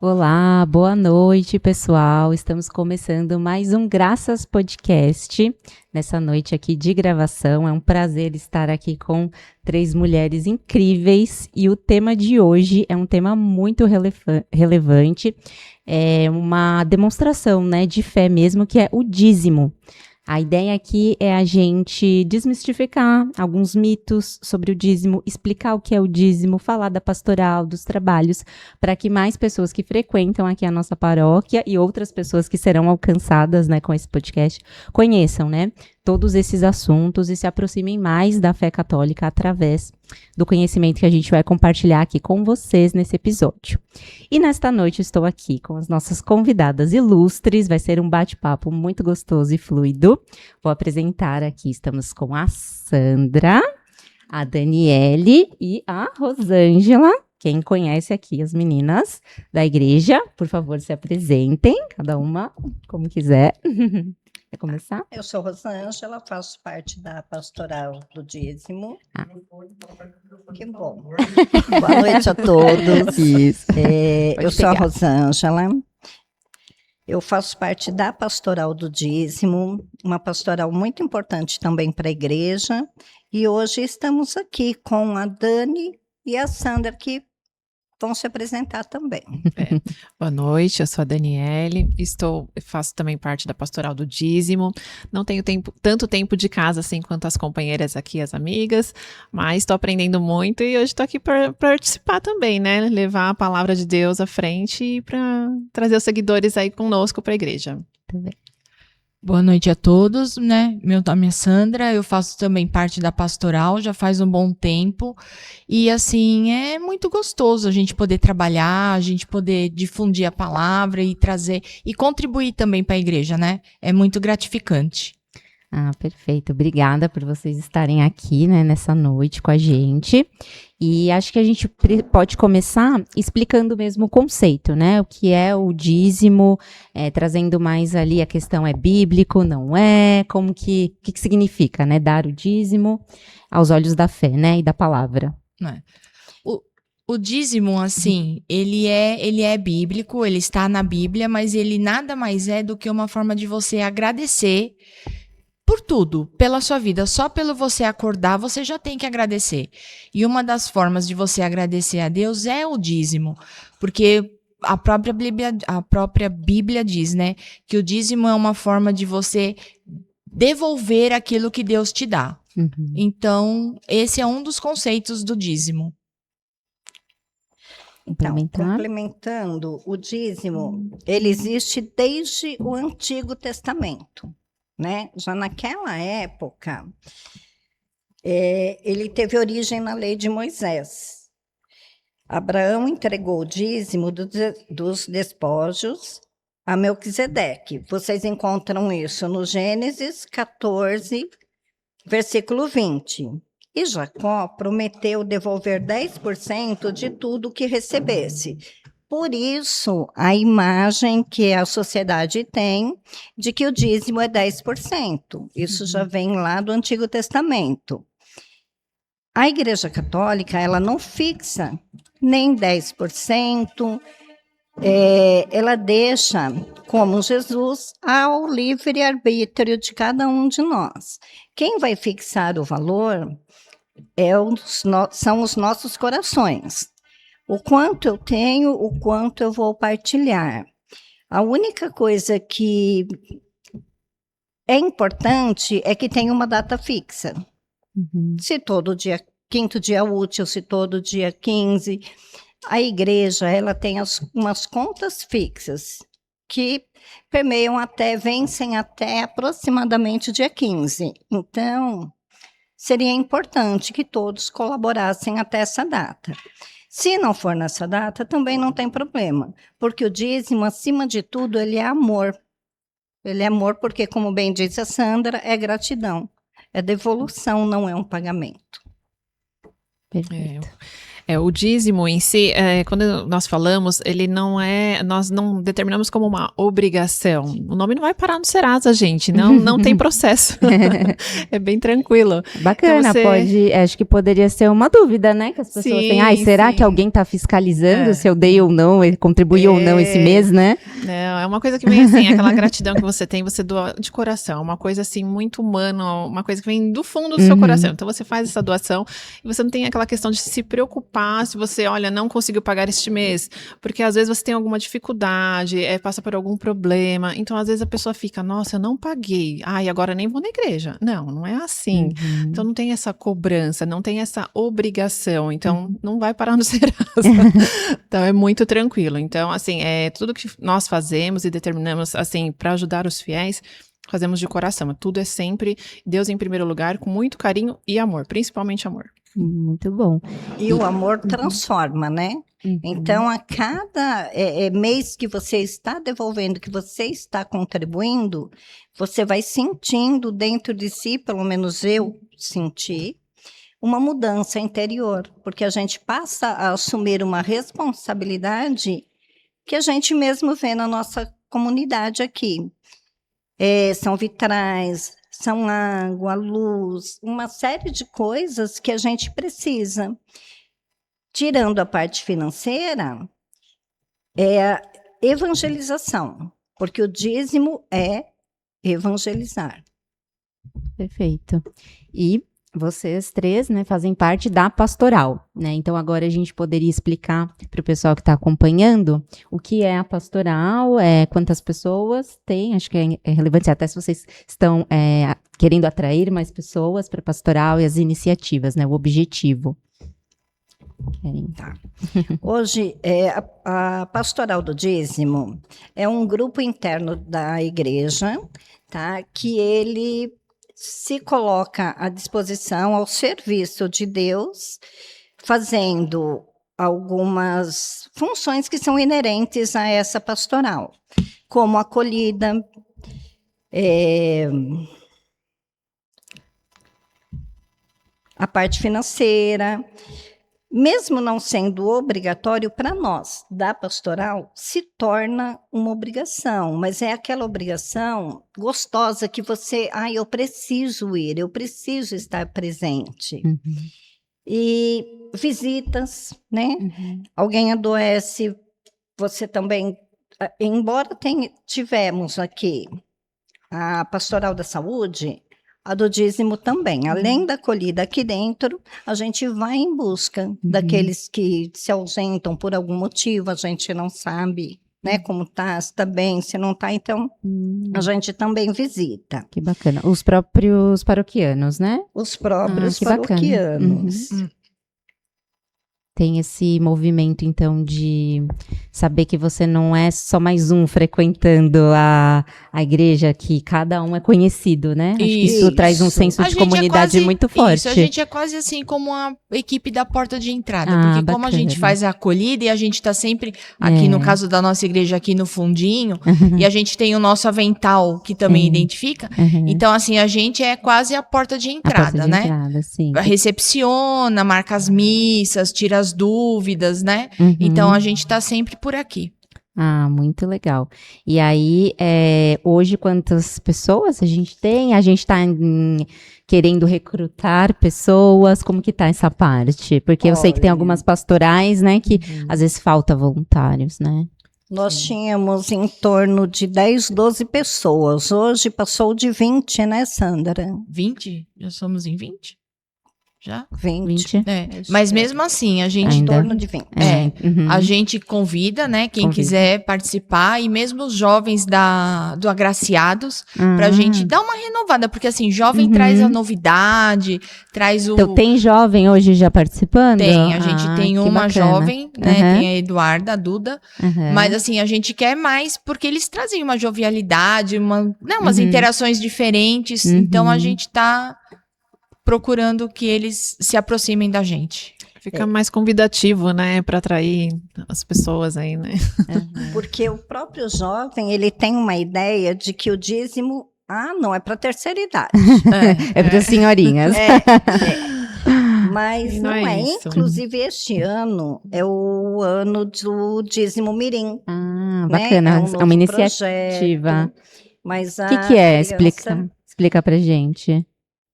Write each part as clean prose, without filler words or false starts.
Olá, boa noite, pessoal. Estamos começando mais um Graças Podcast, nessa noite aqui de gravação. É um prazer estar aqui com 3 mulheres incríveis e o tema de hoje é um tema muito relevante, é uma demonstração, né, de fé mesmo, que é o dízimo. A ideia aqui é a gente desmistificar alguns mitos sobre o dízimo, explicar o que é o dízimo, falar da pastoral, dos trabalhos, para que mais pessoas que frequentam aqui a nossa paróquia e outras pessoas que serão alcançadas, né, com esse podcast, conheçam, né, todos esses assuntos e se aproximem mais da fé católica através do conhecimento que a gente vai compartilhar aqui com vocês nesse episódio. E nesta noite estou aqui com as nossas convidadas ilustres, vai ser um bate-papo muito gostoso e fluido. Vou apresentar aqui, estamos com a Sandra, a Daniele e a Rosângela. Quem conhece aqui as meninas da igreja, por favor, se apresentem, cada uma como quiser. Quer começar? Eu sou Rosângela, faço parte da pastoral do dízimo. Que bom. Boa noite a todos. Isso. Eu sou a Rosângela. Eu faço parte da pastoral do dízimo, uma pastoral muito importante também para a igreja. E hoje estamos aqui com a Dani e a Sandra, que vão se apresentar também. Boa noite, eu sou a Daniele, faço também parte da pastoral do dízimo. Não tenho tanto tempo de casa assim quanto as companheiras aqui, as amigas, mas estou aprendendo muito e hoje estou aqui para participar também, né? Levar a palavra de Deus à frente e para trazer os seguidores aí conosco para a igreja. Também. Boa noite a todos, né? Meu nome é Sandra, eu faço também parte da pastoral, já faz um bom tempo. E assim, é muito gostoso a gente poder trabalhar, a gente poder difundir a palavra e trazer e contribuir também para a igreja, né? É muito gratificante. Ah, perfeito. Obrigada por vocês estarem aqui, né, nessa noite com a gente. E acho que a gente pode começar explicando mesmo o conceito, né? O que é o dízimo, trazendo mais ali a questão é bíblico, não é? Como que significa, né? Dar o dízimo aos olhos da fé, né? E da palavra. O dízimo, assim, ele é bíblico, ele está na Bíblia, mas ele nada mais é do que uma forma de você agradecer por tudo, pela sua vida. Só pelo você acordar, você já tem que agradecer. E uma das formas de você agradecer a Deus é o dízimo, porque a própria Bíblia diz, né, que o dízimo é uma forma de você devolver aquilo que Deus te dá. Uhum. Então, esse é um dos conceitos do dízimo. Então, complementando, o dízimo, ele existe desde o Antigo Testamento, né? Já naquela época, ele teve origem na lei de Moisés. Abraão entregou o dízimo dos despojos a Melquisedeque. Vocês encontram isso no Gênesis 14, versículo 20. E Jacó prometeu devolver 10% de tudo que recebesse. Por isso, a imagem que a sociedade tem de que o dízimo é 10%. Isso já vem lá do Antigo Testamento. A Igreja Católica, ela não fixa nem 10%, ela deixa, como Jesus, ao livre-arbítrio de cada um de nós. Quem vai fixar o valor são os nossos corações. O quanto eu tenho, o quanto eu vou partilhar. A única coisa que é importante é que tenha uma data fixa. Uhum. Se todo dia, quinto dia útil, se todo dia 15. A igreja, ela tem umas contas fixas que permeiam vencem até aproximadamente dia 15. Então, seria importante que todos colaborassem até essa data. Se não for nessa data, também não tem problema, porque o dízimo, acima de tudo, ele é amor. Ele é amor porque, como bem disse a Sandra, é gratidão. É devolução, não é um pagamento. Perfeito. O dízimo em si, quando nós falamos, nós não determinamos como uma obrigação. O nome não vai parar no Serasa, gente, não tem processo. É bem tranquilo. Bacana, Então acho que poderia ser uma dúvida, né? Que as pessoas têm, será que alguém está fiscalizando se eu dei ou não, contribuí ou não esse mês, né? É uma coisa que vem assim, aquela gratidão que você tem, você doa de coração, uma coisa assim muito humana, uma coisa que vem do fundo do seu coração. Então você faz essa doação e você não tem aquela questão de se preocupar se você, olha, não conseguiu pagar este mês, porque às vezes você tem alguma dificuldade, passa por algum problema, então às vezes a pessoa fica, nossa, eu não paguei, agora nem vou na igreja. Não é assim. Então não tem essa cobrança, não tem essa obrigação, então não vai parar no Serasa. Então é muito tranquilo. Então, assim, tudo que nós fazemos e determinamos, assim, para ajudar os fiéis, fazemos de coração. Tudo é sempre Deus em primeiro lugar, com muito carinho e amor, principalmente amor. Muito bom. E o amor transforma, né? Então, a cada mês que você está devolvendo, que você está contribuindo, você vai sentindo dentro de si, pelo menos eu senti, uma mudança interior, porque a gente passa a assumir uma responsabilidade que a gente mesmo vê na nossa comunidade aqui. São vitrais, são água, luz, uma série de coisas que a gente precisa. Tirando a parte financeira, a evangelização, porque o dízimo é evangelizar. Perfeito. E vocês três, né, fazem parte da pastoral, né? Então agora a gente poderia explicar para o pessoal que está acompanhando o que é a pastoral, quantas pessoas tem, acho que é relevante até se vocês estão querendo atrair mais pessoas para a pastoral e as iniciativas, né? O objetivo. Tá. Hoje, a Pastoral do Dízimo é um grupo interno da igreja, tá? Que ele se coloca à disposição, ao serviço de Deus, fazendo algumas funções que são inerentes a essa pastoral, como acolhida, a parte financeira. Mesmo não sendo obrigatório para nós, da pastoral, se torna uma obrigação, mas é aquela obrigação gostosa que você, eu preciso ir, eu preciso estar presente. E visitas, né? Alguém adoece, você também, embora tivemos aqui a pastoral da saúde, a do dízimo também. Além da acolhida aqui dentro, a gente vai em busca daqueles que se ausentam por algum motivo, a gente não sabe, né, como tá, se está bem, se não está, então a gente também visita. Que bacana. Os próprios paroquianos, né? Os próprios paroquianos. Tem esse movimento, então, de saber que você não é só mais um frequentando a igreja, que cada um é conhecido, né? Acho que isso traz um senso de comunidade muito forte. Isso, a gente é quase assim como a equipe da porta de entrada, porque bacana. Como a gente faz a acolhida e a gente está sempre, aqui no caso da nossa igreja, aqui no fundinho, e a gente tem o nosso avental, que também identifica, então assim, a gente é quase a porta de entrada, né? Entrada, sim. Recepciona, marca as missas, tira as dúvidas, né? Então a gente tá sempre por aqui. Muito legal. E aí, hoje, quantas pessoas a gente tem? A gente está querendo recrutar pessoas? Como que tá essa parte? Porque eu sei que tem algumas pastorais, né, que às vezes falta voluntários, né? Nós tínhamos em torno de 10, 12 pessoas. Hoje passou de 20, né, Sandra? 20? Já somos em 20? Já? 20. Mas mesmo assim, a gente... Em torno de 20. A gente convida, né, quem quiser participar, e mesmo os jovens do Agraciados, pra gente dar uma renovada, porque assim, jovem traz a novidade, traz o... Então tem jovem hoje já participando? Tem, a gente tem uma bacana. Jovem, né, tem a Eduarda, a Duda, mas assim, a gente quer mais, porque eles trazem uma jovialidade, umas interações diferentes, então a gente tá procurando que eles se aproximem da gente. Fica mais convidativo, né, para atrair as pessoas aí, né? Porque o próprio jovem, ele tem uma ideia de que o dízimo, não é para terceira idade. É para senhorinhas. Mas E não é. isso. Inclusive, este ano é o ano do dízimo mirim, Ah, né? bacana. É um É uma novo iniciativa. projeto, mas O a que é? criança... Explica pra gente.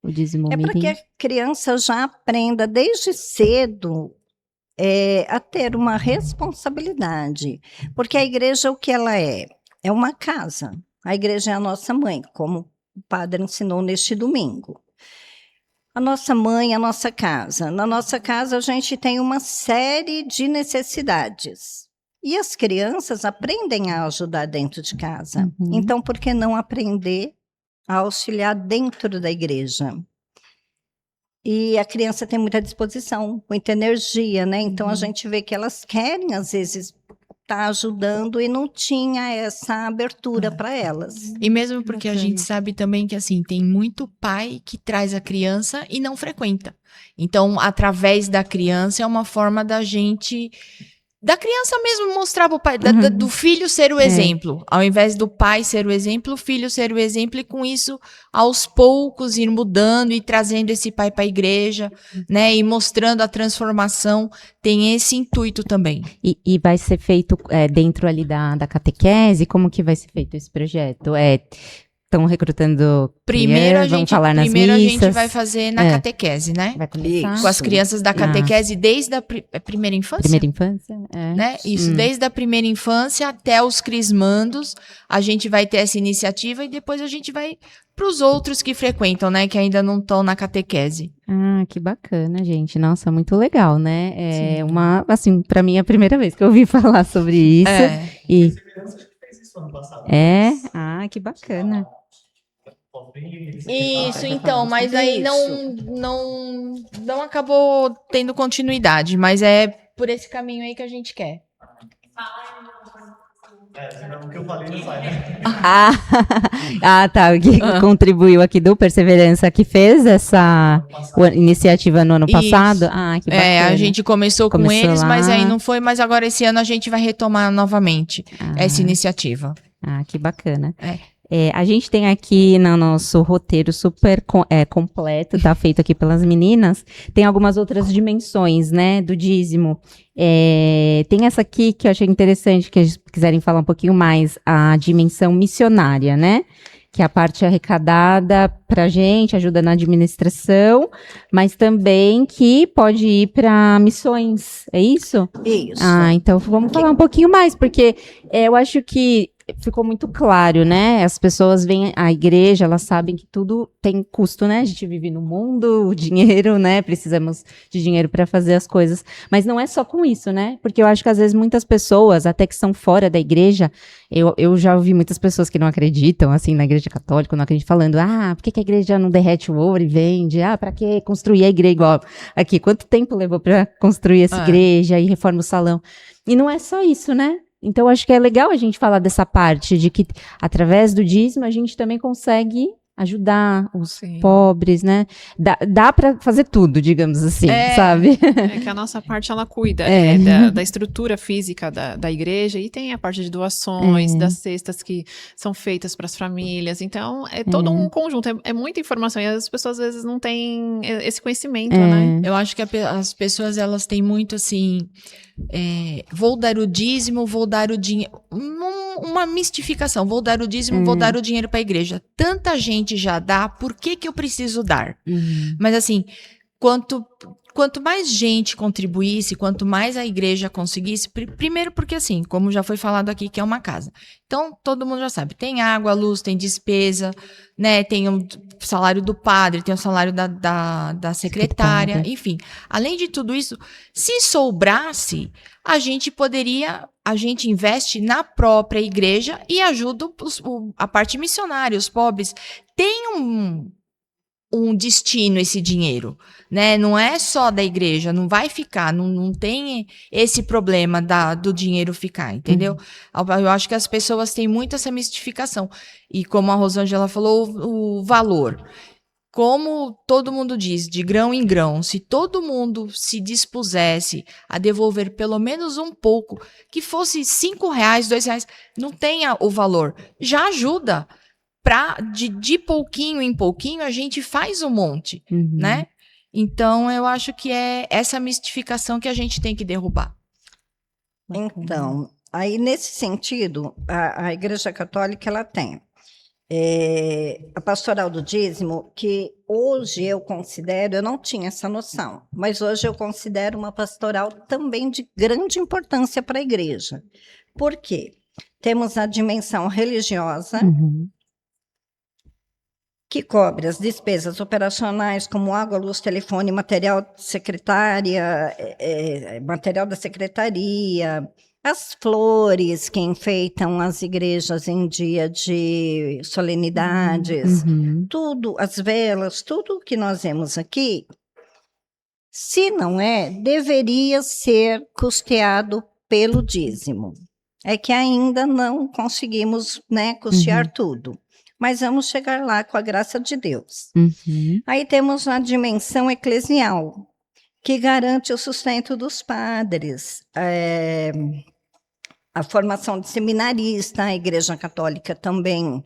O dízimo É para que a mirim. criança já aprenda desde cedo a ter uma responsabilidade. Porque a igreja, o que ela é? É uma casa. A igreja é a nossa mãe, como o padre ensinou neste domingo. A nossa mãe, a nossa casa. Na nossa casa, a gente tem uma série de necessidades. E as crianças aprendem a ajudar dentro de casa. Uhum. Então, por que não aprender a auxiliar dentro da igreja? E a criança tem muita disposição, muita energia, né? Então, a gente vê que elas querem, às vezes, estar ajudando e não tinha essa abertura para elas. E mesmo porque a Bacana. gente sabe também que, assim, tem muito pai que traz a criança e não frequenta. Então, através da criança, é uma forma da gente... Da criança mesmo mostrar pro pai, do filho ser o exemplo. Ao invés do pai ser o exemplo, o filho ser o exemplo. E com isso, aos poucos, ir mudando e trazendo esse pai para a igreja, né? E mostrando a transformação. Tem esse intuito também. E vai ser feito dentro ali da catequese? Como que vai ser feito esse projeto? Estão recrutando Primeiro, a vão gente, falar nas primeiro a gente missas? vai fazer na catequese, né? Vai começar? Com as crianças da catequese desde a primeira infância. Primeira infância? Né? Isso, desde a primeira infância até os crismandos, a gente vai ter essa iniciativa e depois a gente vai para os outros que frequentam, né? Que ainda não estão na catequese. Ah, que bacana, gente. Nossa, muito legal, né? É assim, para mim é a primeira vez que eu ouvi falar sobre isso. E que bacana. Isso, então, mas aí não acabou tendo continuidade, mas é por esse caminho aí que a gente quer. O que eu falei não sai, né? Tá. O que contribuiu aqui do Perseverança que fez essa iniciativa no ano passado? Que bacana. A gente começou com eles, lá. mas aí não foi, mas agora esse ano a gente vai retomar novamente essa iniciativa. Que bacana. A gente tem aqui no nosso roteiro super completo, tá feito aqui pelas meninas, tem algumas outras dimensões, né, do dízimo. Tem essa aqui que eu achei interessante, que eles quiserem falar um pouquinho mais, a dimensão missionária, né, que é a parte arrecadada pra gente, ajuda na administração, mas também que pode ir para missões, é isso? Isso. Então vamos falar um pouquinho mais, porque eu acho que ficou muito claro, né? As pessoas vêm à igreja, elas sabem que tudo tem custo, né? A gente vive no mundo, o dinheiro, né? Precisamos de dinheiro para fazer as coisas. Mas não é só com isso, né? Porque eu acho que às vezes muitas pessoas, até que são fora da igreja, eu já ouvi muitas pessoas que não acreditam, assim, na igreja católica, não acreditam, falando, por que a igreja não derrete o ouro e vende? Para que construir a igreja igual aqui? Quanto tempo levou para construir essa igreja e reforma o salão? E não é só isso, né? Então, acho que é legal a gente falar dessa parte de que, através do dízimo, a gente também consegue ajudar os pobres, né? Dá para fazer tudo, digamos assim, sabe? É que a nossa parte, ela cuida da estrutura física da igreja e tem a parte de doações, das cestas que são feitas para as famílias. Então, é todo um conjunto, é muita informação e as pessoas, às vezes, não têm esse conhecimento, né? Eu acho que as pessoas, elas têm muito, assim... vou dar o dízimo, vou dar o dinheiro. Uma mistificação. Vou dar o dízimo, vou dar o dinheiro para a igreja. Tanta gente já dá, por que eu preciso dar? Mas assim, quanto mais gente contribuísse, quanto mais a igreja conseguisse, primeiro porque assim, como já foi falado aqui, que é uma casa. Então, todo mundo já sabe, tem água, luz, tem despesa, né? Tem o salário do padre, tem o salário da secretária, enfim. Além de tudo isso, se sobrasse, a gente investe na própria igreja e ajuda a parte missionária, os pobres. Tem um destino esse dinheiro, né? Não é só da igreja, não vai ficar, não tem esse problema do dinheiro ficar, entendeu? Eu acho que as pessoas têm muito essa mistificação. E como a Rosângela falou, o valor. Como todo mundo diz, de grão em grão, se todo mundo se dispusesse a devolver pelo menos um pouco, que fosse R$5, R$2, não tenha o valor, já ajuda. De pouquinho em pouquinho, a gente faz um monte, né? Então, eu acho que é essa mistificação que a gente tem que derrubar. Então, aí nesse sentido, a Igreja Católica ela tem a pastoral do dízimo, que hoje eu considero, eu não tinha essa noção, mas hoje eu considero uma pastoral também de grande importância para a igreja. Por quê? Temos a dimensão religiosa, que cobre as despesas operacionais, como água, luz, telefone, material material da secretaria, as flores que enfeitam as igrejas em dia de solenidades, tudo, as velas, tudo que nós vemos aqui, se não deveria ser custeado pelo dízimo. É que ainda não conseguimos, custear tudo. Mas vamos chegar lá com a graça de Deus. Aí temos a dimensão eclesial, que garante o sustento dos padres, a formação de seminarista. A Igreja Católica também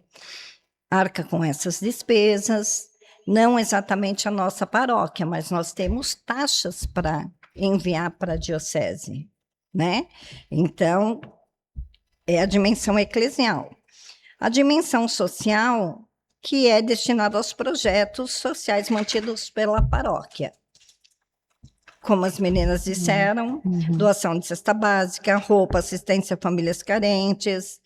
arca com essas despesas, não exatamente a nossa paróquia, mas nós temos taxas para enviar para a diocese, né? Então, é a dimensão eclesial. A dimensão social, que é destinada aos projetos sociais mantidos pela paróquia. Como as meninas disseram, doação de cesta básica, roupa, assistência a famílias carentes.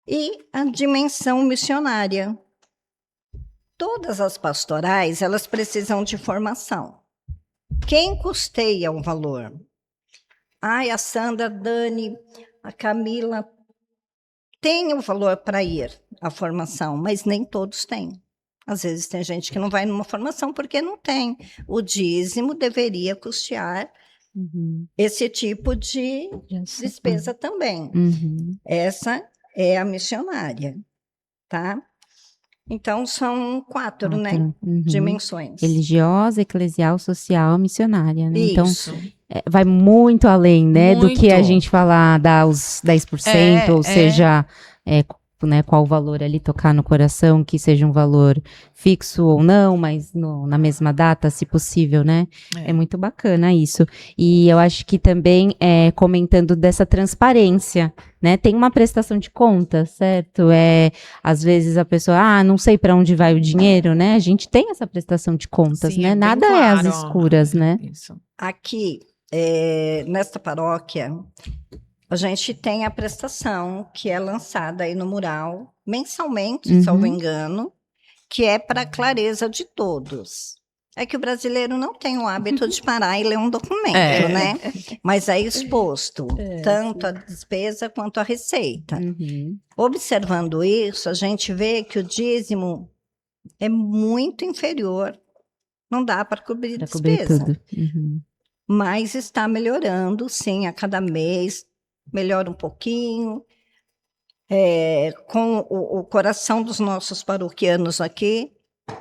E a dimensão missionária. Todas as pastorais, elas precisam de formação. Quem custeia o valor? A Sandra, a Dani, a Camila tem o valor para ir à formação, mas nem todos têm. Às vezes tem gente que não vai numa formação porque não tem. O dízimo deveria custear esse tipo de despesa também. Essa é a missionária, tá? Então, são quatro, né? Dimensões. Religiosa, eclesial, social, missionária, né? Isso. Então, vai muito além, né? Do que a gente falar, dar os 10%, ou seja, né, qual o valor ali tocar no coração, que seja um valor fixo ou não, mas na mesma data, se possível, né? É muito bacana isso. E eu acho que também, comentando dessa transparência, né? Tem uma prestação de conta, certo? Às vezes a pessoa, não sei para onde vai o dinheiro, né? A gente tem essa prestação de contas, Sim, né? é bem Nada é às escuras, né? Isso. Aqui, nesta paróquia, a gente tem a prestação que é lançada aí no mural, mensalmente, salvo engano, que é para a clareza de todos. É que o brasileiro não tem o hábito de parar e ler um documento, né? Mas é exposto tanto a despesa quanto a receita. Observando isso, a gente vê que o dízimo é muito inferior. Não dá para cobrir despesa. Tudo. Mas está melhorando, sim, a cada mês. Melhora um pouquinho. Com o coração dos nossos paroquianos aqui,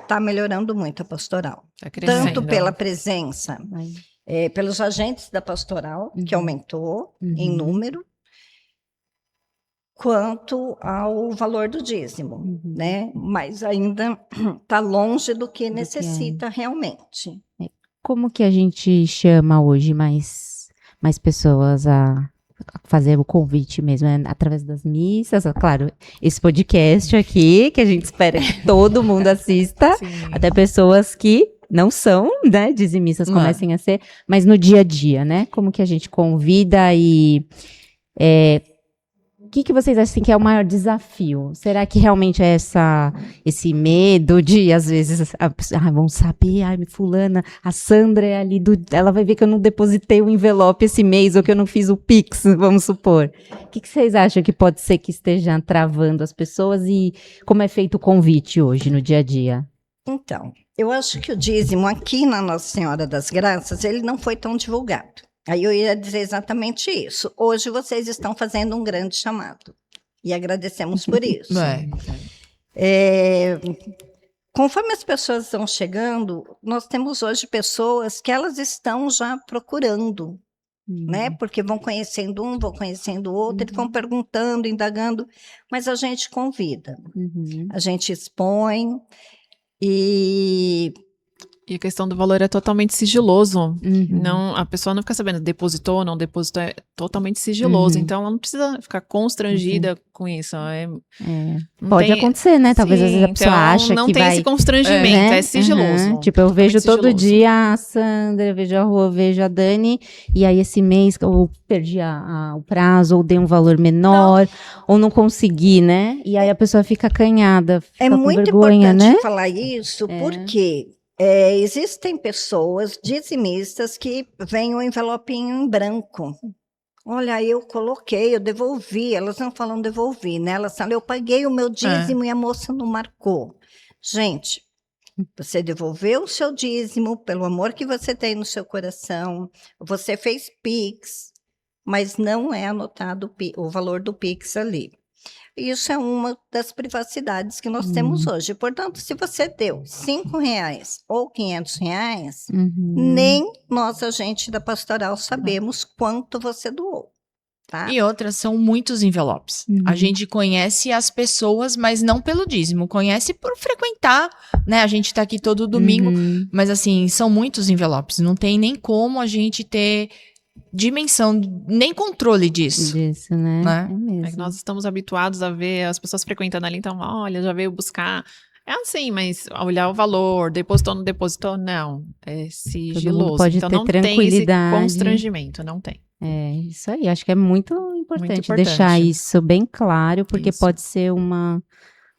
está melhorando muito a pastoral. Tá crescendo. Tanto pela presença, pelos agentes da pastoral, que aumentou em número, quanto ao valor do dízimo, né? Mas ainda está longe do que necessita realmente. Como que a gente chama hoje mais pessoas a fazer o convite mesmo? Através das missas? Claro, esse podcast aqui, que a gente espera que todo mundo assista, até pessoas que não são, né, dizimistas comecem a ser, mas no dia a dia, né? Como que a gente convida e... O que vocês acham que é o maior desafio? Será que realmente é esse medo de, às vezes, vão saber, fulana, a Sandra é ali, ela vai ver que eu não depositei o envelope esse mês, ou que eu não fiz o Pix, vamos supor. O que vocês acham que pode ser que esteja travando as pessoas e como é feito o convite hoje, no dia a dia? Então, eu acho que o dízimo aqui na Nossa Senhora das Graças, ele não foi tão divulgado. Aí eu ia dizer exatamente isso. Hoje vocês estão fazendo um grande chamado. E agradecemos por isso. Conforme as pessoas estão chegando, nós temos hoje pessoas que elas estão já procurando, né? Porque vão conhecendo um, vão conhecendo o outro, e vão perguntando, indagando, mas a gente convida. A gente expõe e E a questão do valor é totalmente sigiloso. Uhum. Não, a pessoa não fica sabendo depositou ou não depositou, é totalmente sigiloso. Uhum. Então ela não precisa ficar constrangida com isso. Não Pode tem- acontecer, né? Talvez às vezes a pessoa então, acha não que tem vai... esse constrangimento, né? é sigiloso. Uhum. Tipo, eu vejo Totalmente todo sigiloso. dia a Sandra, eu vejo a Rô, eu vejo a Dani, e aí esse mês eu perdi o prazo, ou dei um valor menor, ou não consegui, né? E aí a pessoa fica acanhada, fica É com muito vergonha, importante né? falar isso, porque existem pessoas dizimistas que vêm o envelopinho em branco. Olha, eu coloquei, eu devolvi. Elas não falam devolvi, né? Elas falam, eu paguei o meu dízimo e a moça não marcou. Gente, você devolveu o seu dízimo pelo amor que você tem no seu coração. Você fez Pix, mas não é anotado o valor do Pix ali. Isso é uma das privacidades que nós temos hoje. Portanto, se você deu R$ 5 ou R$ 500, Uhum. nem nós, agente da pastoral, sabemos quanto você doou. Tá? E outras são muitos envelopes. A gente conhece as pessoas, mas não pelo dízimo. Conhece por frequentar, né? A gente tá aqui todo domingo, Uhum. mas assim, são muitos envelopes. Não tem nem como a gente ter dimensão, nem controle disso. Disso, né? Né? É É mesmo. que nós estamos habituados a ver as pessoas frequentando ali, então, olha, já veio buscar. É assim, mas olhar o valor, depositou, não depositou, não. É sigiloso. pode Então ter não tem esse tranquilidade. constrangimento, não tem. É, isso aí. Acho que é muito importante importante. deixar isso bem claro, porque Isso. pode ser um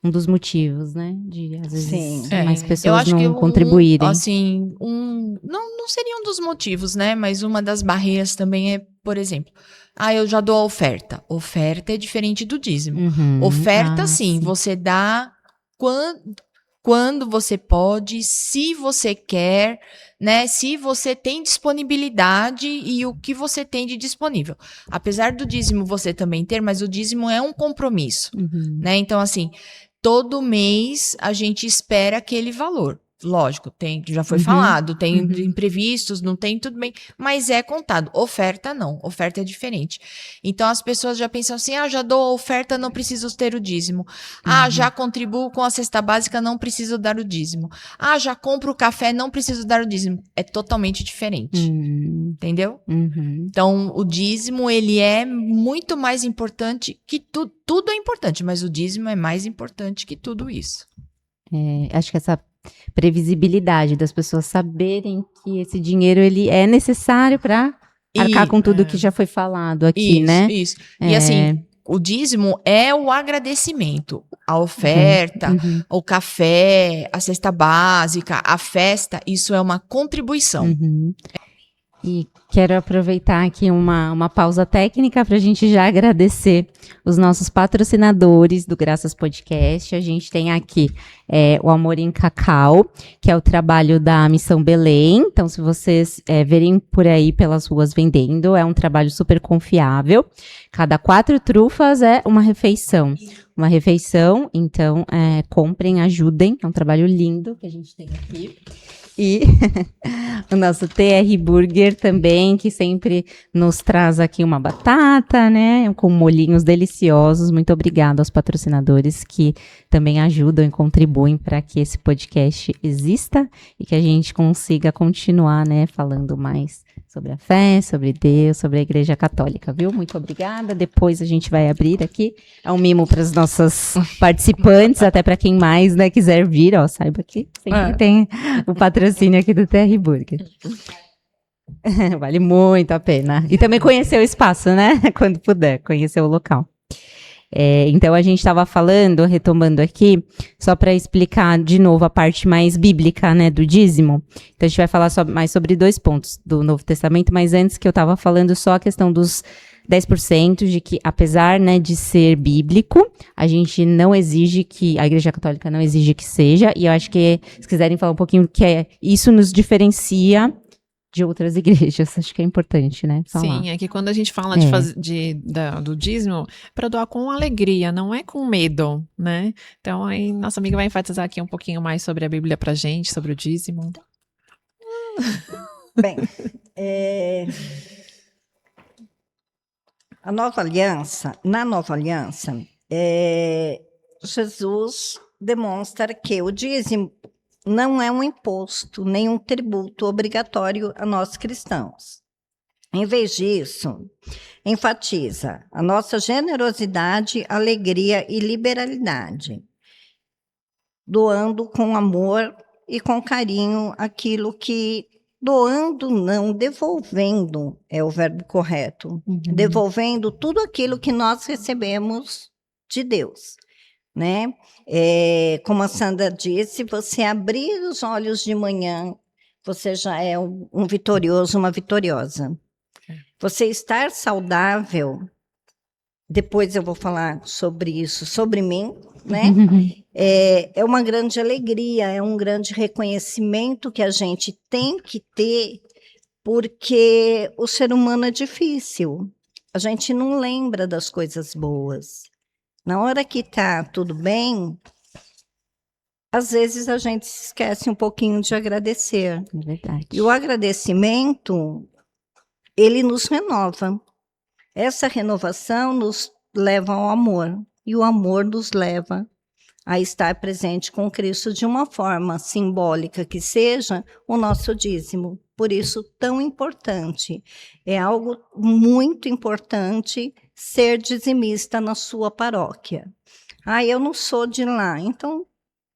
dos motivos, né? De, às vezes, Sim. mais Eu pessoas acho que não contribuírem. assim, não seria um dos motivos, né? Mas uma das barreiras também é, por exemplo, eu já dou a oferta. Oferta é diferente do dízimo. Uhum. Oferta, sim, sim. você dá quando você pode, se você quer, né? Se você tem disponibilidade e o que você tem de disponível. Apesar do dízimo você também ter, mas o dízimo é um compromisso, Uhum. né? Então, assim, todo mês a gente espera aquele valor. Lógico, já foi falado, tem imprevistos, não tem, tudo bem, mas é contado. Oferta não, oferta é diferente. Então as pessoas já pensam assim: já dou a oferta, não preciso ter o dízimo. Já contribuo com a cesta básica, não preciso dar o dízimo. Já compro o café, não preciso dar o dízimo. É totalmente diferente. Entendeu? Então, o dízimo, ele é muito mais importante que tudo é importante, mas o dízimo é mais importante que tudo isso. Acho que essa previsibilidade das pessoas saberem que esse dinheiro ele é necessário para arcar com tudo que já foi falado aqui, né? Isso. E assim, o dízimo é o agradecimento. A oferta, o café, a cesta básica, a festa, isso é uma contribuição. E quero aproveitar aqui uma pausa técnica para a gente já agradecer os nossos patrocinadores do Graças Podcast. A gente tem aqui o Amor em Cacau, que é o trabalho da Missão Belém. Então, se vocês verem por aí pelas ruas vendendo, é um trabalho super confiável. Cada 4 trufas é uma refeição. Então comprem, ajudem. É um trabalho lindo que a gente tem aqui. E o nosso TR Burger também, que sempre nos traz aqui uma batata, né? Com molhinhos deliciosos. Muito obrigada aos patrocinadores que também ajudam e contribuem para que esse podcast exista e que a gente consiga continuar, né? Falando mais sobre a fé, sobre Deus, sobre a Igreja Católica, viu? Muito obrigada. Depois a gente vai abrir aqui. É um mimo para os nossos participantes, até para quem mais, né, quiser vir, saiba que sempre tem o patrocínio aqui do TR Burger. Vale muito a pena. E também conhecer o espaço, né? Quando puder, conhecer o local. Então, a gente estava falando, retomando aqui, só para explicar de novo a parte mais bíblica, né, do dízimo. Então, a gente vai falar mais sobre 2 pontos do Novo Testamento, mas antes que eu estava falando só a questão dos 10%, de que, apesar, né, de ser bíblico, a gente não exige que, a Igreja Católica não exige que seja, e eu acho que, se quiserem falar um pouquinho do que isso nos diferencia de outras igrejas, acho que é importante, né, falar. Sim, é que quando a gente fala do dízimo, para doar com alegria, não é com medo, né? Então, aí nossa amiga vai enfatizar aqui um pouquinho mais sobre a Bíblia pra gente, sobre o dízimo. Bem, na Nova Aliança, Jesus demonstra que o dízimo não é um imposto, nem um tributo obrigatório a nós cristãos. Em vez disso, enfatiza a nossa generosidade, alegria e liberalidade, doando com amor e com carinho aquilo que doando não, devolvendo é o verbo correto. Devolvendo tudo aquilo que nós recebemos de Deus, né? Como a Sandra disse, você abrir os olhos de manhã, você já é um vitorioso, uma vitoriosa. Você estar saudável, depois eu vou falar sobre isso, sobre mim, né? É uma grande alegria, é um grande reconhecimento que a gente tem que ter, porque o ser humano é difícil. A gente não lembra das coisas boas. Na hora que está tudo bem, às vezes a gente se esquece um pouquinho de agradecer. É verdade. E o agradecimento, ele nos renova. Essa renovação nos leva ao amor. E o amor nos leva a estar presente com Cristo de uma forma simbólica que seja o nosso dízimo. Por isso, tão importante. É algo muito importante ser dizimista na sua paróquia. Eu não sou de lá, então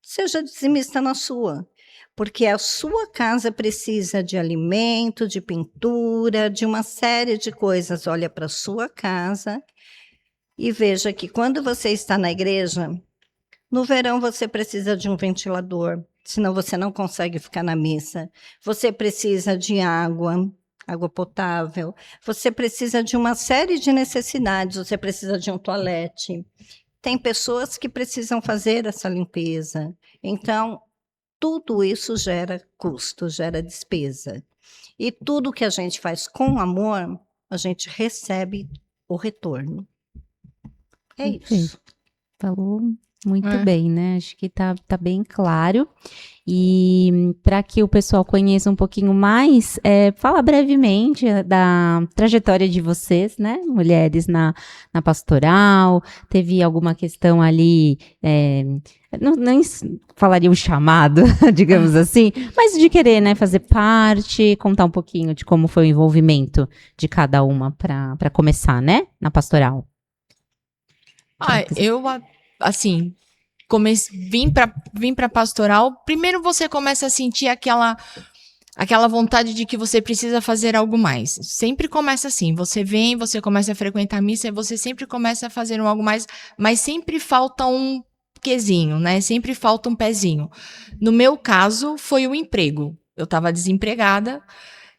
seja dizimista na sua. Porque a sua casa precisa de alimento, de pintura, de uma série de coisas. Olha para a sua casa e veja que quando você está na igreja, no verão você precisa de um ventilador, senão você não consegue ficar na missa. Você precisa de água potável. Você precisa de uma série de necessidades. Você precisa de um toalete. Tem pessoas que precisam fazer essa limpeza. Então, tudo isso gera custo, gera despesa. E tudo que a gente faz com amor, a gente recebe o retorno. É isso. Falou muito bem, né? Acho que tá bem claro. E para que o pessoal conheça um pouquinho mais, fala brevemente da trajetória de vocês, né? Mulheres na pastoral. Teve alguma questão ali, não falaria um chamado, digamos assim, mas de querer, né, fazer parte, contar um pouquinho de como foi o envolvimento de cada uma para começar, né? Na pastoral. Eu, assim, vim para pastoral. Primeiro você começa a sentir aquela vontade de que você precisa fazer algo mais. Sempre começa assim. Você vem, você começa a frequentar a missa, e você sempre começa a fazer algo mais, mas sempre falta um quezinho, né? Sempre falta um pezinho. No meu caso, foi o emprego. Eu estava desempregada.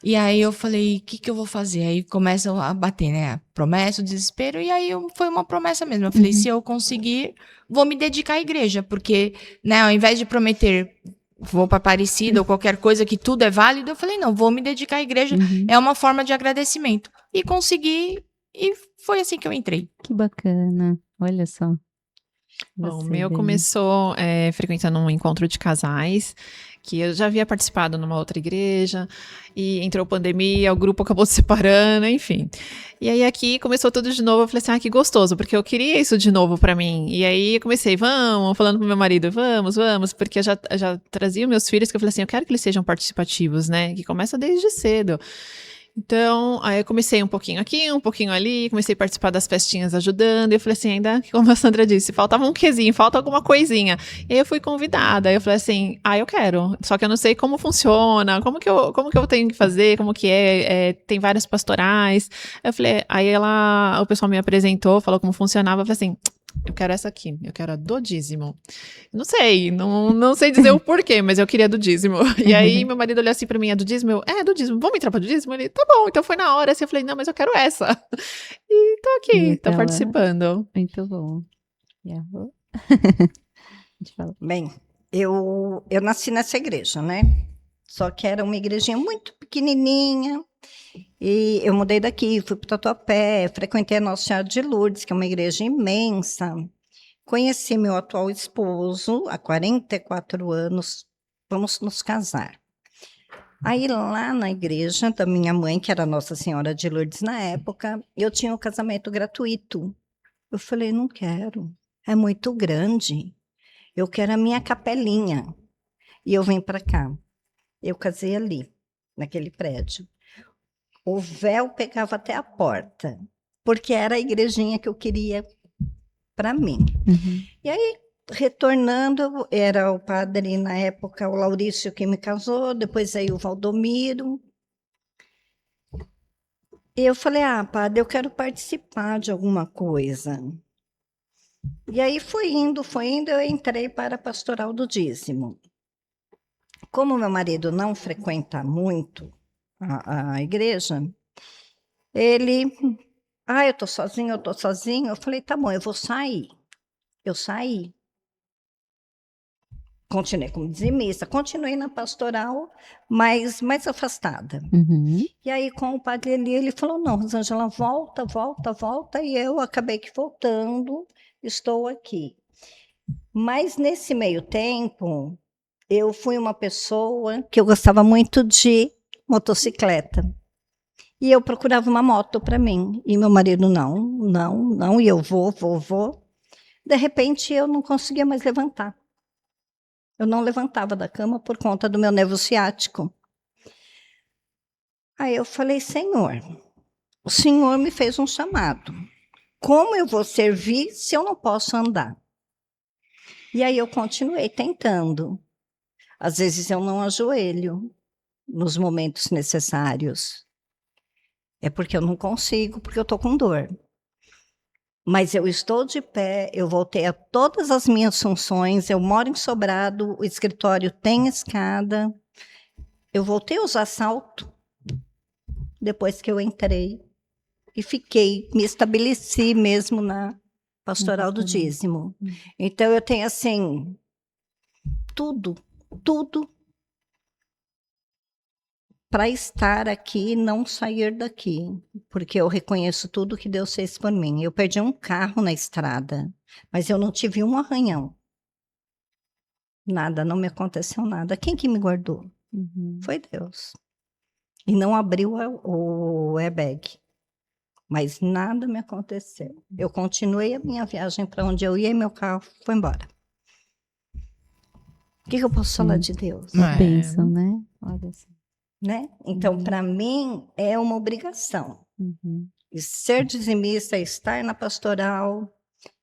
E aí eu falei, o que eu vou fazer? Aí começa a bater, né? Promessa, o desespero, e aí foi uma promessa mesmo. Eu falei, se eu conseguir, vou me dedicar à igreja, porque, né, ao invés de prometer, vou para Aparecida ou qualquer coisa que tudo é válido, eu falei, não, vou me dedicar à igreja, é uma forma de agradecimento. E consegui, e foi assim que eu entrei. Que bacana, olha só. Bom, o meu começou frequentando um encontro de casais, que eu já havia participado numa outra igreja, e entrou pandemia, o grupo acabou se separando, enfim. E aí aqui começou tudo de novo, eu falei assim, que gostoso, porque eu queria isso de novo pra mim. E aí eu comecei, falando pro meu marido, vamos, porque eu já trazia meus filhos, que eu falei assim, eu quero que eles sejam participativos, né, que começa desde cedo. Então, aí eu comecei um pouquinho aqui, um pouquinho ali, comecei a participar das festinhas ajudando, e eu falei assim, ainda, como a Sandra disse, faltava um quezinho, falta alguma coisinha. E aí eu fui convidada, aí eu falei assim, eu quero, só que eu não sei como funciona, como que eu tenho que fazer, como que tem várias pastorais. Eu falei, aí o pessoal me apresentou, falou como funcionava, eu falei assim, eu quero essa aqui, eu quero a do dízimo. Não sei dizer o porquê, mas eu queria do dízimo. E aí meu marido olhou assim pra mim, é do dízimo? Do dízimo, vamos entrar pra do dízimo? Ele, tá bom, então foi na hora, assim, eu falei, não, mas eu quero essa. E tô aqui, tô participando. Muito bom. Bem, eu nasci nessa igreja, né? Só que era uma igrejinha muito pequenininha, e eu mudei daqui, fui para o Tatuapé, frequentei a Nossa Senhora de Lourdes, que é uma igreja imensa. Conheci meu atual esposo há 44 anos, vamos nos casar. Aí lá na igreja da minha mãe, que era Nossa Senhora de Lourdes na época, eu tinha um casamento gratuito. Eu falei, não quero, é muito grande, eu quero a minha capelinha. e eu vim para cá. Eu casei ali, naquele prédio. O véu pegava até a porta, porque era a igrejinha que eu queria para mim. Uhum. E aí, retornando, era o padre, na época, o Laurício que me casou, depois aí o Valdomiro. E eu falei, padre, eu quero participar de alguma coisa. E aí foi indo, eu entrei para a pastoral do dízimo. Como meu marido não frequenta muito a igreja, ele, eu estou sozinho. Eu falei, tá bom, eu vou sair. Eu saí. Continuei como dizimista, continuei na pastoral, mas mais afastada. Uhum. E aí, com o padre Eli, ele falou, não, Rosângela, volta, e eu acabei que voltando, estou aqui. Mas, nesse meio tempo, eu fui uma pessoa que eu gostava muito de motocicleta. E eu procurava uma moto para mim. E meu marido, não, e eu vou. De repente, eu não conseguia mais levantar. Eu não levantava da cama por conta do meu nervo ciático. Aí eu falei, Senhor, o Senhor me fez um chamado. Como eu vou servir se eu não posso andar? E aí eu continuei tentando. Às vezes eu não ajoelho nos momentos necessários. É porque eu não consigo, porque eu estou com dor. Mas eu estou de pé, eu voltei a todas as minhas funções, eu moro em Sobrado, o escritório tem escada. Eu voltei a usar salto depois que eu entrei e fiquei, me estabeleci mesmo na pastoral do dízimo. Então eu tenho assim, tudo para estar aqui e não sair daqui, porque eu reconheço tudo que Deus fez por mim. Eu perdi um carro na estrada, mas eu não tive um arranhão. Nada, não me aconteceu nada. Quem que me guardou? Uhum. Foi Deus. E não abriu o airbag. Mas nada me aconteceu. Eu continuei a minha viagem para onde eu ia e meu carro foi embora. O que eu posso falar de Deus? Bênção, né? Olha só. Né? Então, para mim, é uma obrigação. Uhum. E ser dizimista, estar na pastoral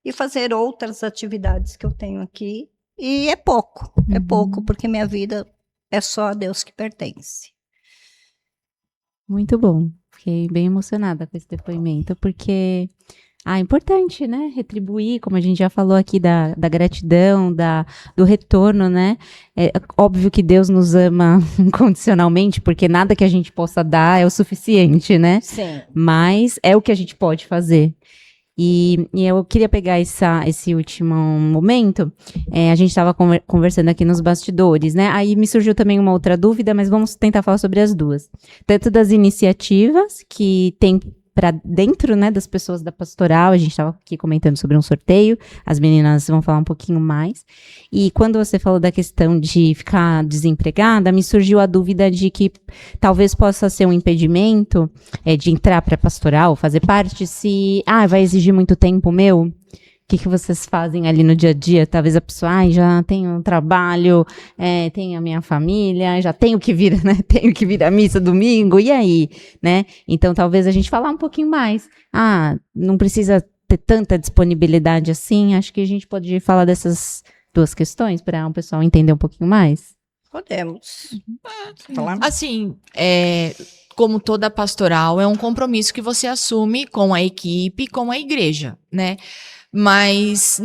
e fazer outras atividades que eu tenho aqui. E é pouco, porque minha vida é só a Deus que pertence. Muito bom. Fiquei bem emocionada com esse depoimento, porque é importante, né? Retribuir, como a gente já falou aqui, da gratidão, do retorno, né? É óbvio que Deus nos ama incondicionalmente, porque nada que a gente possa dar é o suficiente, né? Sim. Mas é o que a gente pode fazer. E eu queria pegar esse último momento, a gente estava conversando aqui nos bastidores, né? Aí me surgiu também uma outra dúvida, mas vamos tentar falar sobre as duas. Tanto das iniciativas que tem para dentro, né, das pessoas da pastoral, a gente estava aqui comentando sobre um sorteio, as meninas vão falar um pouquinho mais. E quando você falou da questão de ficar desempregada, me surgiu a dúvida de que talvez possa ser um impedimento de entrar para a pastoral, fazer parte, se vai exigir muito tempo meu. O que vocês fazem ali no dia a dia? Talvez a pessoa, já tenho um trabalho, tenho a minha família, já tenho que vir, né? Tenho que vir à missa domingo, e aí, né? Então, talvez a gente falar um pouquinho mais. Não precisa ter tanta disponibilidade assim. Acho que a gente pode falar dessas duas questões para o pessoal entender um pouquinho mais. Podemos. Falar? Assim, como toda pastoral, é um compromisso que você assume com a equipe, com a igreja, né? Mas,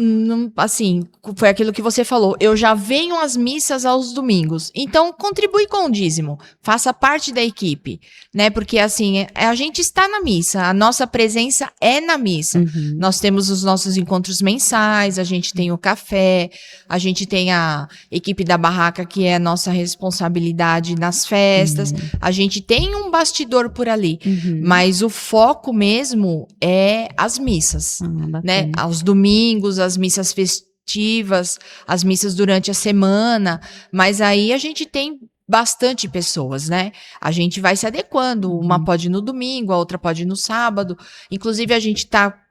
assim, foi aquilo que você falou. Eu já venho às missas aos domingos. Então, contribui com o dízimo. Faça parte da equipe, né? Porque, assim, a gente está na missa. A nossa presença é na missa. Uhum. Nós temos os nossos encontros mensais, a gente tem o café, a gente tem a equipe da barraca, que é a nossa responsabilidade nas festas. A gente tem um bastidor por ali. Mas o foco mesmo é as missas, né? Aos domingos, as missas festivas, as missas durante a semana, mas aí a gente tem bastante pessoas, né? A gente vai se adequando, uma pode ir no domingo, a outra pode ir no sábado, inclusive a gente está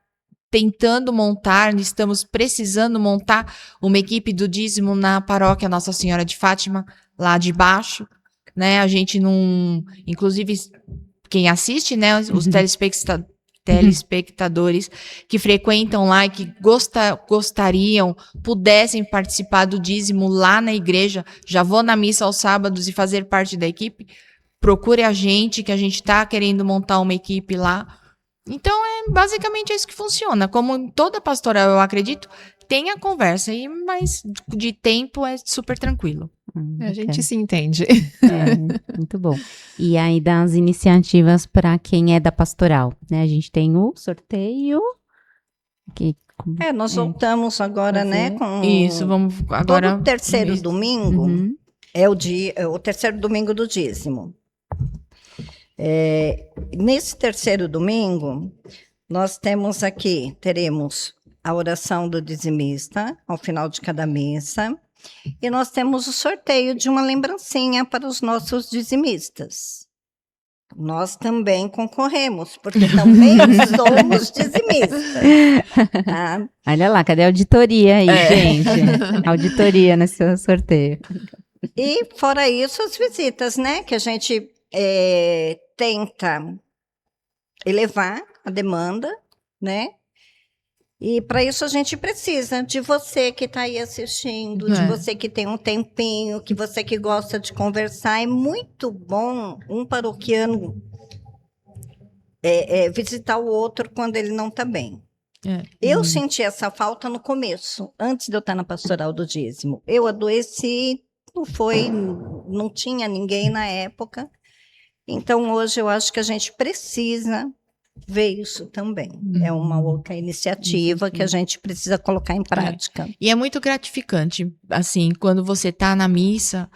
tentando montar, estamos precisando montar uma equipe do dízimo na paróquia Nossa Senhora de Fátima, lá de baixo, né? A gente não... Inclusive, quem assiste, né? Os telespectadores que frequentam lá e que gostariam, pudessem participar do dízimo lá na igreja, já vou na missa aos sábados e fazer parte da equipe, procure a gente, que a gente está querendo montar uma equipe lá. Então, basicamente isso que funciona. Como em toda pastoral, eu acredito, tem a conversa, mas de tempo é super tranquilo. A gente se entende. Muito bom. E aí, das iniciativas para quem é da pastoral, né? A gente tem o sorteio. Nós voltamos agora, né? Com Isso, vamos agora. Todo terceiro domingo é o terceiro domingo do dízimo. Nesse terceiro domingo, nós teremos a oração do dizimista ao final de cada missa, e nós temos o sorteio de uma lembrancinha para os nossos dizimistas. Nós também concorremos, porque também somos dizimistas. Tá? Olha lá, cadê a auditoria aí, gente? Auditoria nesse sorteio. E fora isso, as visitas, né? Que a gente tenta elevar a demanda, né? E para isso a gente precisa de você que está aí assistindo, de você que tem um tempinho, que você que gosta de conversar. É muito bom um paroquiano visitar o outro quando ele não está bem. Eu senti essa falta no começo, antes de eu estar na pastoral do dízimo. Eu adoeci, não tinha ninguém na época. Então, hoje, eu acho que a gente precisa ver isso também. É uma outra iniciativa que a gente precisa colocar em prática. E é muito gratificante, assim, quando você tá na missa,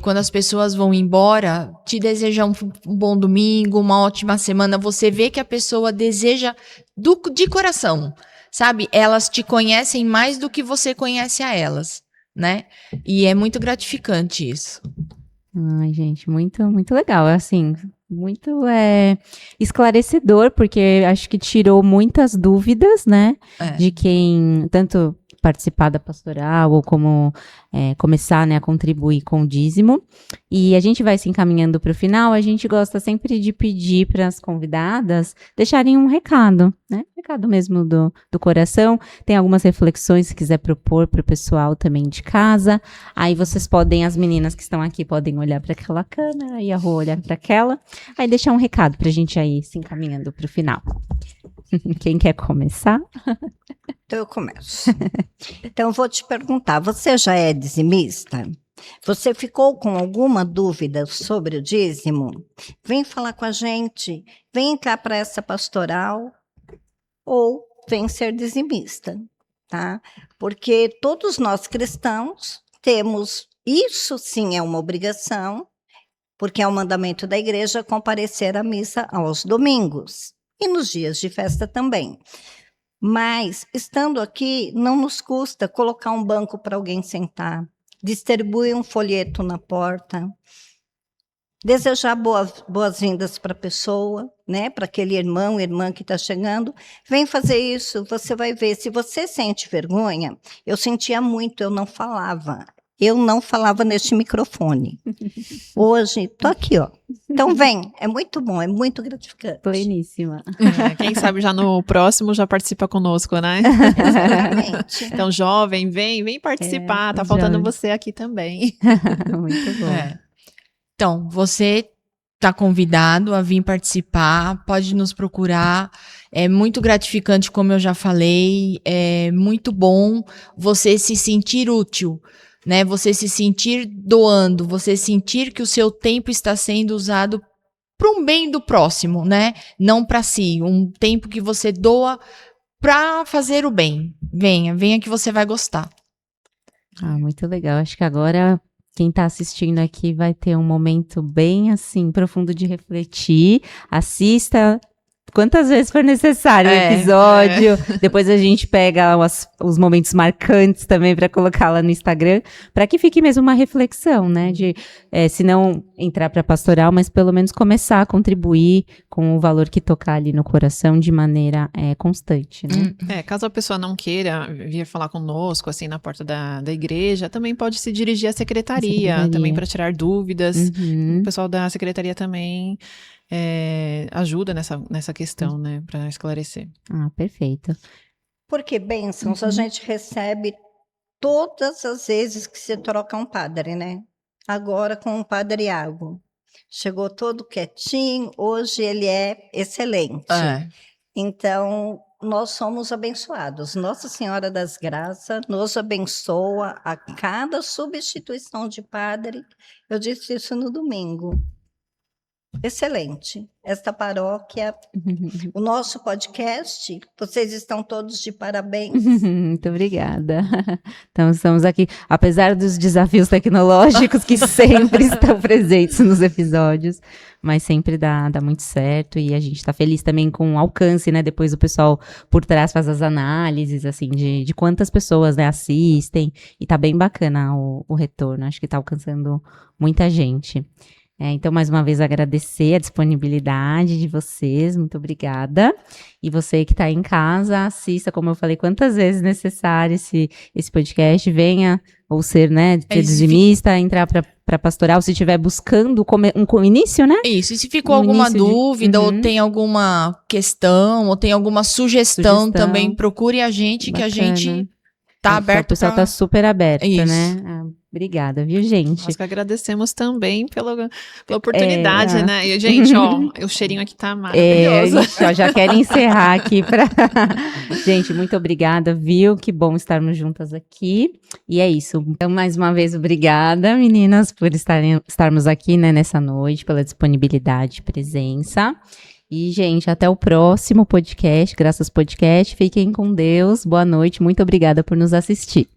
quando as pessoas vão embora, te desejam um bom domingo, uma ótima semana, você vê que a pessoa deseja de coração, sabe? Elas te conhecem mais do que você conhece a elas, né? E é muito gratificante isso. Ai, gente, muito, muito legal, assim, muito esclarecedor, porque acho que tirou muitas dúvidas, né, de quem tanto participar da pastoral ou como começar, né, a contribuir com o dízimo. E a gente vai se encaminhando para o final. A gente gosta sempre de pedir para as convidadas deixarem um recado, né, recado mesmo do coração. Tem algumas reflexões, se quiser propor para o pessoal também de casa. Aí vocês podem, as meninas que estão aqui podem olhar para aquela câmera e a Rô olhar para aquela. Aí deixar um recado para a gente aí se encaminhando para o final. Quem quer começar? Então, eu começo. Então, eu vou te perguntar, você já é dizimista? Você ficou com alguma dúvida sobre o dízimo? Vem falar com a gente, vem entrar para essa pastoral ou vem ser dizimista, tá? Porque todos nós cristãos temos, isso sim é uma obrigação, porque é o mandamento da igreja comparecer à missa aos domingos e nos dias de festa também. Mas, estando aqui, não nos custa colocar um banco para alguém sentar, distribuir um folheto na porta, desejar boas-vindas para a pessoa, né? Para aquele irmão, irmã que está chegando. Vem fazer isso, você vai ver. Se você sente vergonha, eu sentia muito, eu não falava. Eu não falava neste microfone. Hoje, tô aqui, ó. Então vem, é muito bom, é muito gratificante. Pleníssima. Quem sabe já no próximo já participa conosco, né? Exatamente. Então, jovem, vem participar, tá faltando jovem. você aqui também. Muito bom. Então, você está convidado a vir participar, pode nos procurar. É muito gratificante, como eu já falei, é muito bom você se sentir útil, né? Você se sentir doando, você sentir que o seu tempo está sendo usado para um bem do próximo, né? Não para si, um tempo que você doa para fazer o bem. Venha que você vai gostar. Muito legal. Acho que agora quem está assistindo aqui vai ter um momento bem assim profundo de refletir. Assista quantas vezes for necessário o episódio. Depois a gente pega os momentos marcantes também para colocar lá no Instagram, para que fique mesmo uma reflexão, né? De, se não entrar para pastoral, mas pelo menos começar a contribuir com o valor que tocar ali no coração de maneira constante, né? Caso a pessoa não queira vir falar conosco, assim, na porta da igreja, também pode se dirigir à secretaria. Também para tirar dúvidas. O pessoal da secretaria também ajuda nessa questão, né, para esclarecer. Ah, perfeito. Porque bênçãos a gente recebe todas as vezes que se troca um padre, né? Agora com o padre Iago. Chegou todo quietinho, hoje ele é excelente. Então, nós somos abençoados. Nossa Senhora das Graças nos abençoa a cada substituição de padre. Eu disse isso no domingo. Excelente. Esta paróquia, o nosso podcast, vocês estão todos de parabéns. Muito obrigada. Então, estamos aqui, apesar dos desafios tecnológicos que sempre estão presentes nos episódios, mas sempre dá muito certo e a gente está feliz também com o alcance, né? Depois o pessoal por trás faz as análises, assim, de quantas pessoas, né, assistem e tá bem bacana o retorno. Acho que tá alcançando muita gente. Então, mais uma vez, agradecer a disponibilidade de vocês, muito obrigada. E você que está aí em casa, assista, como eu falei, quantas vezes necessário esse podcast, venha ou ser, né, dizimista, entrar para pastoral, se estiver buscando um início, né? Isso, e se ficou alguma dúvida, ou tem alguma questão, ou tem alguma sugestão também, procure a gente, que a gente tá aberto. O pessoal tá super aberto, né? Obrigada, viu, gente? Nós que agradecemos também pela oportunidade, né? E, gente, o cheirinho aqui tá maravilhoso. Já quero encerrar aqui para... Gente, muito obrigada, viu? Que bom estarmos juntas aqui. E é isso. Então, mais uma vez, obrigada, meninas, por estarmos aqui, né, nessa noite, pela disponibilidade e presença. E, gente, até o próximo podcast, Graças Podcast. Fiquem com Deus. Boa noite. Muito obrigada por nos assistir.